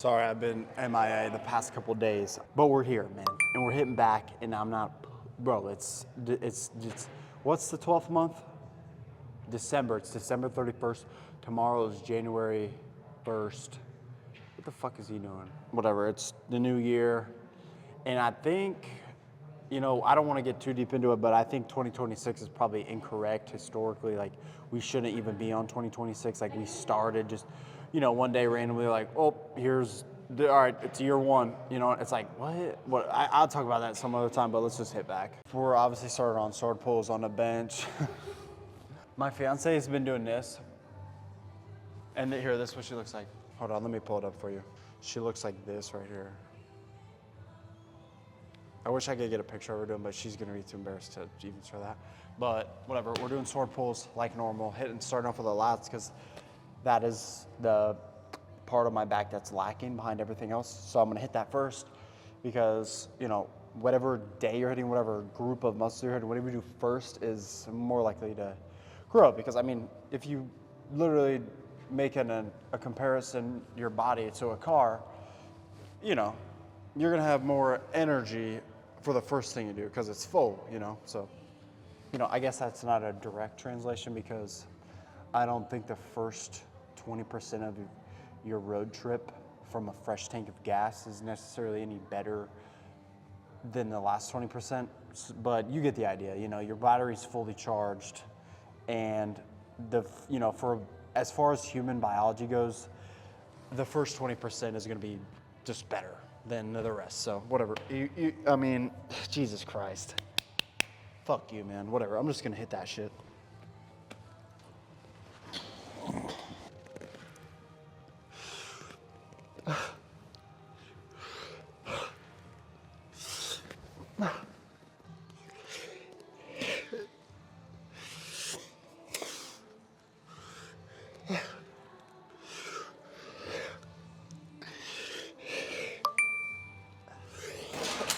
Sorry, I've been MIA the past couple days, but we're here, man, and we're hitting back, and I'm not, bro. It's what's the 12th month? December. It's December 31st. Tomorrow is January 1st. What the fuck is he doing? Whatever. It's the new year, and I think, I don't want to get too deep into it, but I think 2026 is probably incorrect historically. Like, we shouldn't even be on 2026. Like, we started just, one day randomly, like, oh, all right, it's year one. It's like, what? I'll talk about that some other time, but let's just hit back. We're obviously started on sword pulls on the bench. My fiance has been doing this. And here, this is what she looks like. Hold on, let me pull it up for you. She looks like this right here. I wish I could get a picture of her doing, but she's gonna be too embarrassed to even show that. But whatever, we're doing sword pulls like normal, starting off with the lats because that is the part of my back that's lacking behind everything else. So I'm gonna hit that first because, whatever day you're hitting, whatever group of muscles you're hitting, whatever you do first is more likely to grow. Because if you literally make a comparison your body to a car, you're gonna have more energy for the first thing you do because it's full, So, I guess that's not a direct translation because I don't think the first 20% of your road trip from a fresh tank of gas is necessarily any better than the last 20%, but you get the idea. Your battery's fully charged, and for as far as human biology goes, the first 20% is going to be just better than the rest. So whatever. Jesus Christ. Fuck you, man. Whatever. I'm just going to hit that shit.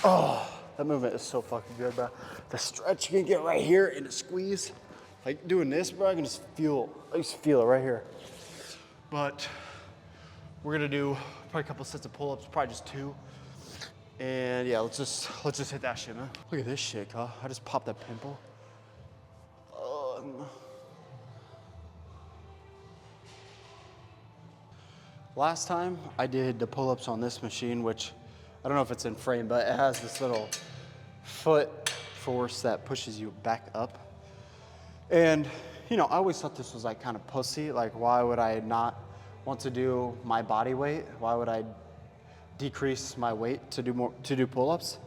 Oh, that movement is so fucking good, bro. The stretch you can get right here and the squeeze. Like doing this, bro, I just feel it right here. But we're gonna do probably a couple sets of pull-ups, probably just 2. And yeah, let's just hit that shit, man. Look at this shit, huh? I just popped that pimple. Last time I did the pull-ups on this machine, which I don't know if it's in frame, but it has this little foot force that pushes you back up. And, I always thought this was like kind of pussy. Like, why would I not want to do my body weight? Why would I decrease my weight to do pull-ups?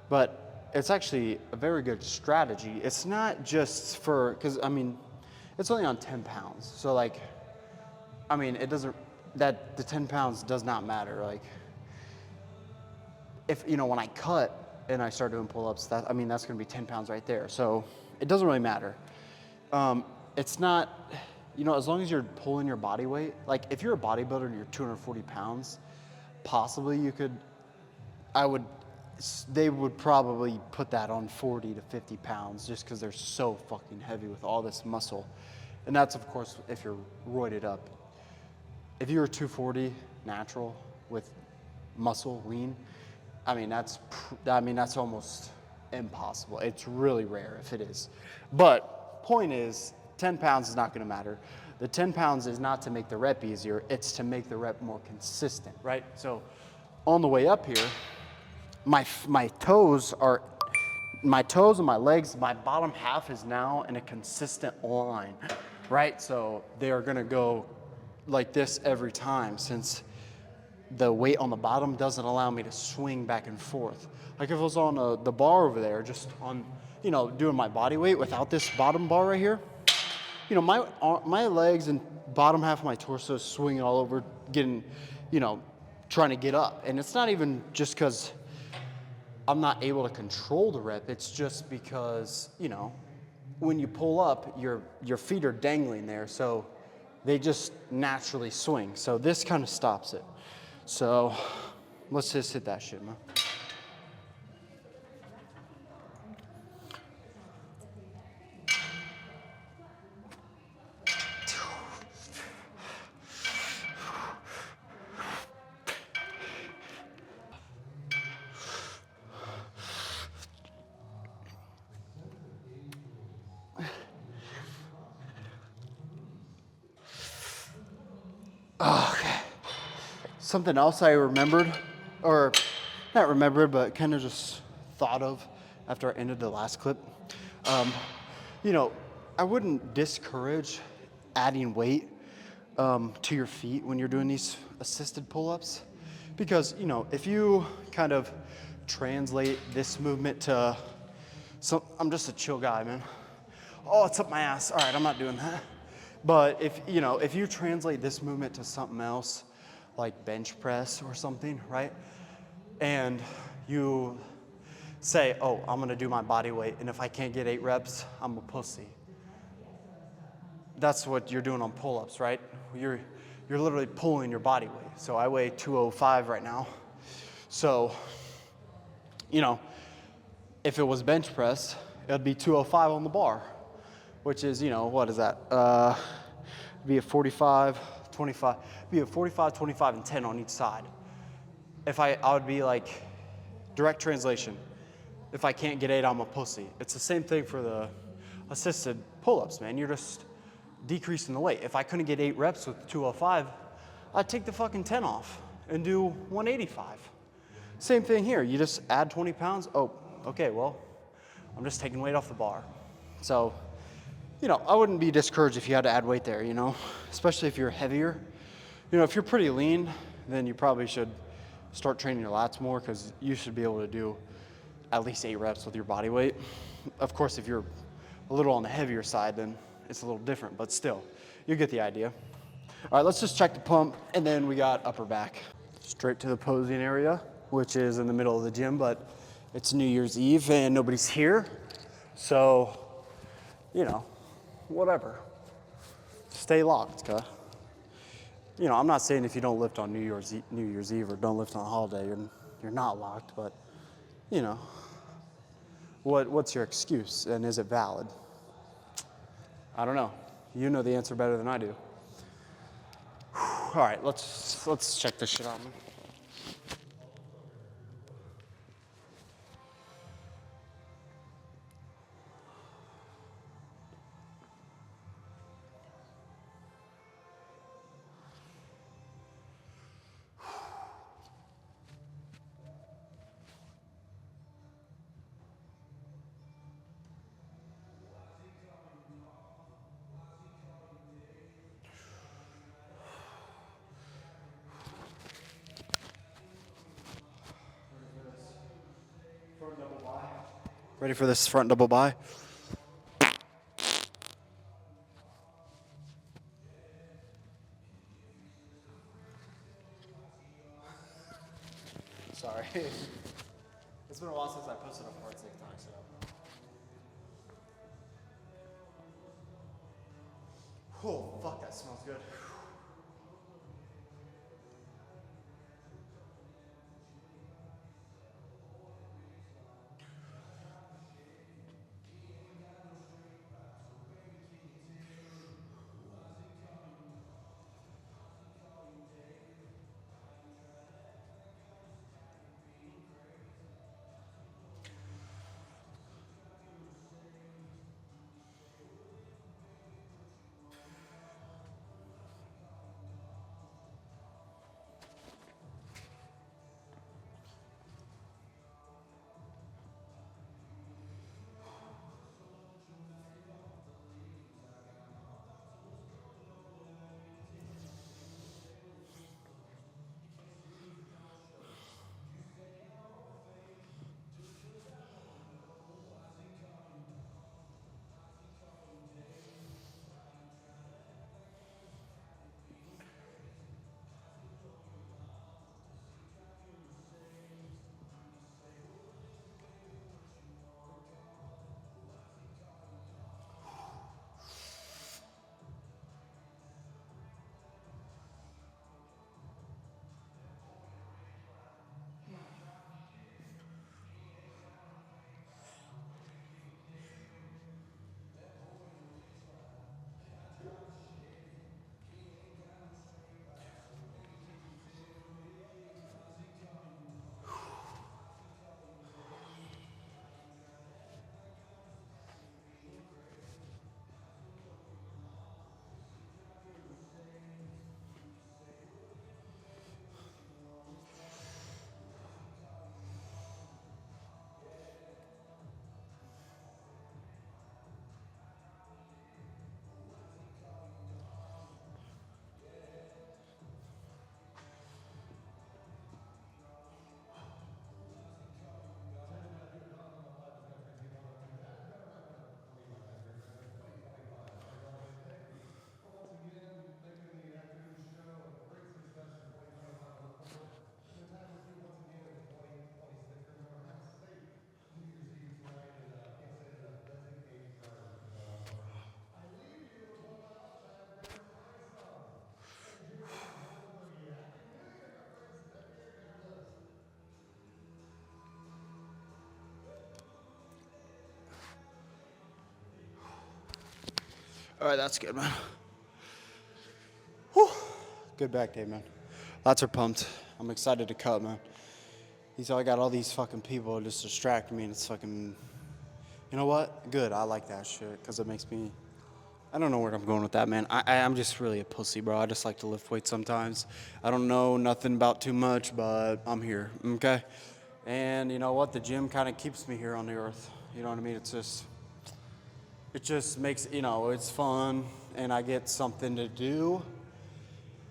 But it's actually a very good strategy. It's not just because it's only on 10 pounds. So the 10 pounds does not matter. Like, if, when I cut and I start doing pull-ups, that's gonna be 10 pounds right there. So it doesn't really matter. It's not, as long as you're pulling your body weight, like if you're a bodybuilder and you're 240 pounds, possibly they would probably put that on 40 to 50 pounds just because they're so fucking heavy with all this muscle. And that's, of course, if you're roided up. If you're 240 natural with muscle, lean, that's almost impossible. It's really rare if it is. But point is, 10 pounds is not gonna matter. The 10 pounds is not to make the rep easier, it's to make the rep more consistent, right? So on the way up here, my toes and my legs, my bottom half is now in a consistent line, right? So they are gonna go like this every time since the weight on the bottom doesn't allow me to swing back and forth. Like if I was on the bar over there, just on, doing my body weight without this bottom bar right here, my legs and bottom half of my torso is swinging all over, getting, trying to get up. And it's not even just because I'm not able to control the rep. It's just because, when you pull up, your feet are dangling there. So they just naturally swing. So this kind of stops it. So let's just hit that shit, man. something else I remembered, or not remembered, but kind of just thought of after I ended the last clip. Um, you know, I wouldn't discourage adding weight to your feet when you're doing these assisted pull-ups, because if you kind of translate this movement to I'm just a chill guy, man. Oh, it's up my ass. All right, I'm not doing that. But if you translate this movement to something else, like bench press or something, right? And you say, oh, I'm gonna do my body weight, and if I can't get 8 reps, I'm a pussy. That's what you're doing on pull-ups, right? You're literally pulling your body weight. So I weigh 205 right now. So, if it was bench press, it would be 205 on the bar, which is, what is that? Be a 45, 25, be a 45, 25, and 10 on each side. If I would be like, direct translation, if I can't get 8, I'm a pussy. It's the same thing for the assisted pull-ups, man. You're just decreasing the weight. If I couldn't get 8 reps with 205, I'd take the fucking 10 off and do 185. Same thing here. You just add 20 pounds. Oh, okay, well, I'm just taking weight off the bar. So, I wouldn't be discouraged if you had to add weight there, especially if you're heavier. If you're pretty lean, then you probably should start training your lats more, because you should be able to do at least 8 reps with your body weight. Of course, if you're a little on the heavier side, then it's a little different, but still, you get the idea. All right, let's just check the pump, and then we got upper back. Straight to the posing area, which is in the middle of the gym, but it's New Year's Eve and nobody's here. So, whatever. Stay locked, cuz. I'm not saying if you don't lift on New Year's Eve or don't lift on a holiday, you're not locked, but, what's your excuse, and is it valid? I don't know. You know the answer better than I do. All right, let's check this shit out, man. Ready for this front double bi? Sorry. It's been a while since I posted a part TikTok, so. Oh, fuck, that smells good. All right, that's good, man. Whew. Good back day, man. Lots are pumped. I'm excited to cut, man. I got all these fucking people just distracting me, and it's fucking, you know what? Good, I like that shit, because it makes me, I don't know where I'm going with that, man. I'm just really a pussy, bro. I just like to lift weights sometimes. I don't know nothing about too much, but I'm here, okay? And you know what? The gym kind of keeps me here on the earth. You know what I mean? It just makes, it's fun, and I get something to do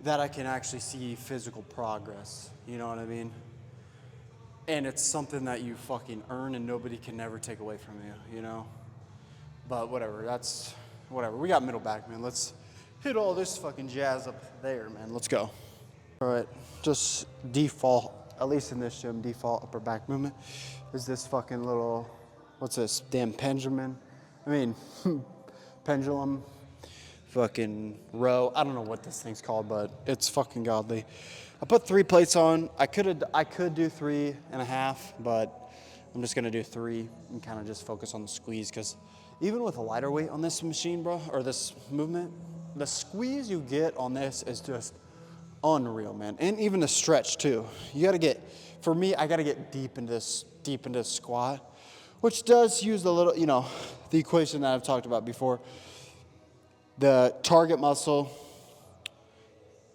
that I can actually see physical progress. You know what I mean? And it's something that you fucking earn and nobody can never take away from you, you know? But whatever, whatever. We got middle back, man. Let's hit all this fucking jazz up there, man. Let's go. All right, just default, at least in this gym, default upper back movement is this fucking little, what's this, damn pendulum? Pendulum, fucking row. I don't know what this thing's called, but it's fucking godly. I put 3 plates on. I could do 3.5, but I'm just gonna do 3 and kind of just focus on the squeeze, because even with a lighter weight on this machine, bro, or this movement, the squeeze you get on this is just unreal, man. And even the stretch too. You gotta get, for me, I gotta get deep into this squat, which does use the little, the equation that I've talked about before. The target muscle,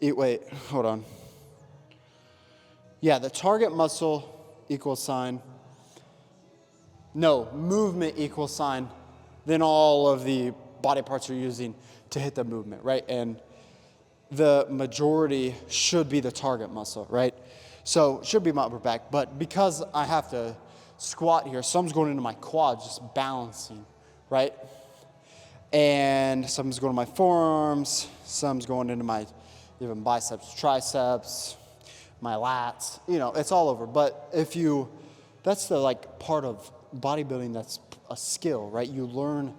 hold on. Yeah, the target muscle equals sign. No, movement equals sign. Then all of the body parts you're using to hit the movement, right? And the majority should be the target muscle, right? So it should be my upper back. But because I have to squat here, some's going into my quads, just balancing, right? And some's going to my forearms, some's going into my even biceps, triceps, my lats, it's all over. But that's the part of bodybuilding that's a skill, right? You learn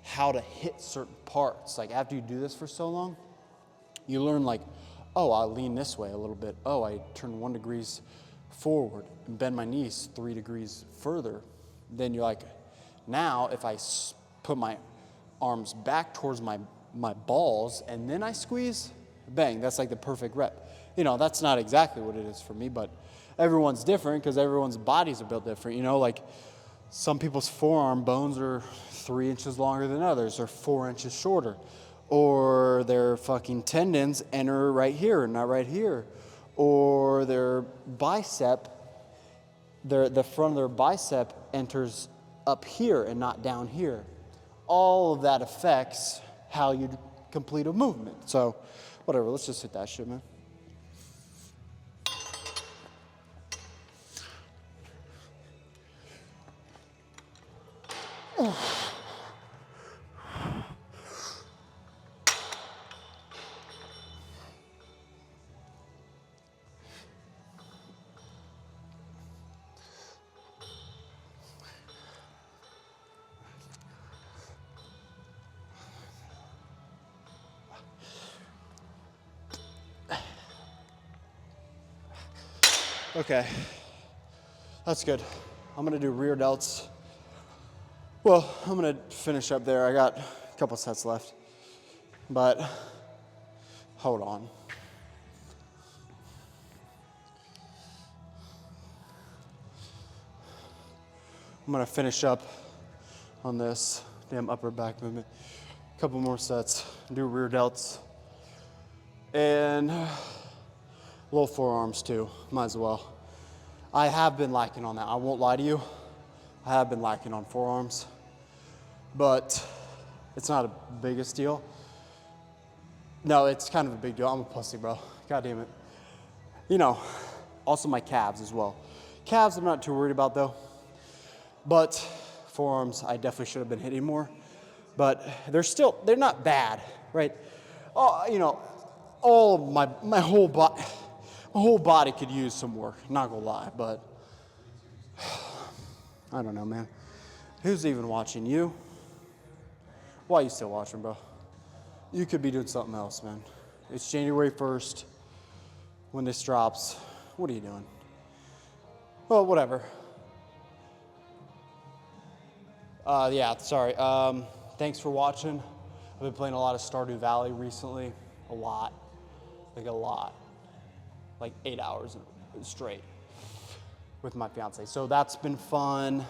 how to hit certain parts. Like after you do this for so long, you learn oh, I'll lean this way a little bit. Oh, I turn 1 degree forward and bend my knees 3 degrees further. Then you're like, now if I put my arms back towards my balls and then I squeeze, bang, that's like the perfect rep. That's not exactly what it is for me, but everyone's different because everyone's bodies are built different. Some people's forearm bones are 3 inches longer than others, or 4 inches shorter, or their fucking tendons enter right here, not right here, or their bicep, the front of their bicep enters up here and not down here. All of that affects how you complete a movement. So, whatever, let's just hit that shit, man. Okay, that's good. I'm gonna do rear delts. Well, I'm gonna finish up there. I got a couple sets left, but hold on. I'm gonna finish up on this damn upper back movement. A couple more sets, do rear delts, and little forearms too, might as well. I have been lacking on that, I won't lie to you. I have been lacking on forearms, but it's not the biggest deal. No, it's kind of a big deal. I'm a pussy, bro. God damn it. Also my calves as well. Calves I'm not too worried about though, but forearms I definitely should have been hitting more, but they're not bad, right? Oh, all of my whole body could use some work, not gonna lie, but I don't know, man. Who's even watching? You? Why are you still watching, bro? You could be doing something else, man. It's January 1st when this drops. What are you doing? Well, whatever. Yeah, sorry. Thanks for watching. I've been playing a lot of Stardew Valley recently, a lot, like 8 hours straight with my fiance. So that's been fun.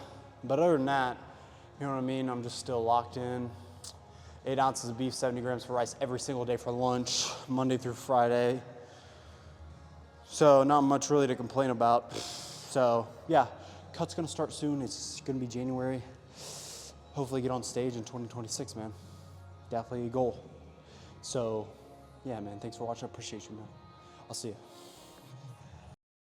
But other than that, you know what I mean? I'm just still locked in. 8 ounces of beef, 70 grams of rice every single day for lunch, Monday through Friday. So not much really to complain about. So yeah, cut's gonna start soon. It's gonna be January. Hopefully get on stage in 2026, man. Definitely a goal. So yeah, man, thanks for watching. I appreciate you, man. I'll see you.